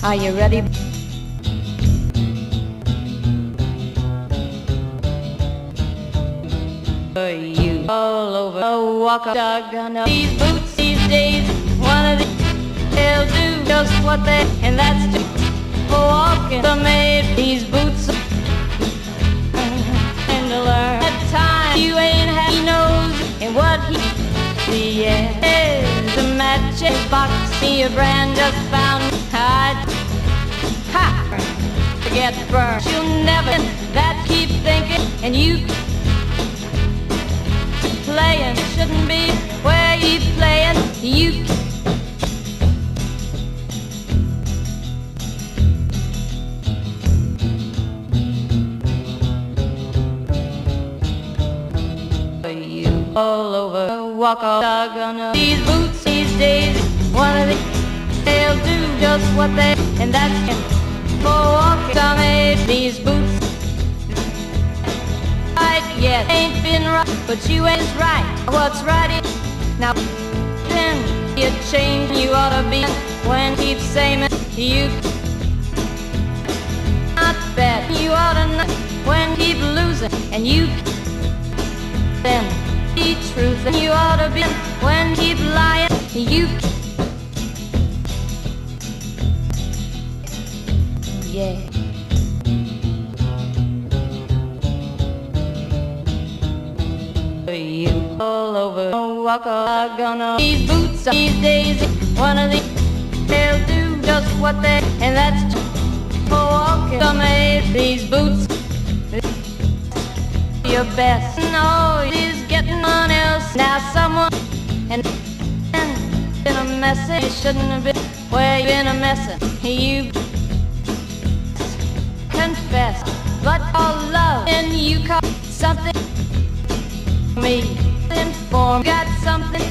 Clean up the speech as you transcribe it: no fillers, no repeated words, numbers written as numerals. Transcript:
Are you ready? You all over walk a dog on these boots these days. One of these they'll do just what they, and that's to for walking. They made these boots and to learn at time you ain't had he knows and what he is a matching box. See a brand just found. Get burned. You'll never that keep thinking and you playing shouldn't be where you playing. You all over walk a dog on these boots these days. One of these they'll do just what they, and that's for walking. I made these boots right yet ain't been right, but you ain't right. What's right is now then you change. You ought to be when keep saying you not bet. You ought to know when keep losing and you then the truth. And you ought to be when keep lying. You yeah. You all over walk a gonna these boots these days. One of these they'll do just what they, and that's for walking. I made these boots your best. No, it is getting on else. Now someone and been a mess. It shouldn't have been where you been a mess. You confess, but all love and you call something me informed. Got something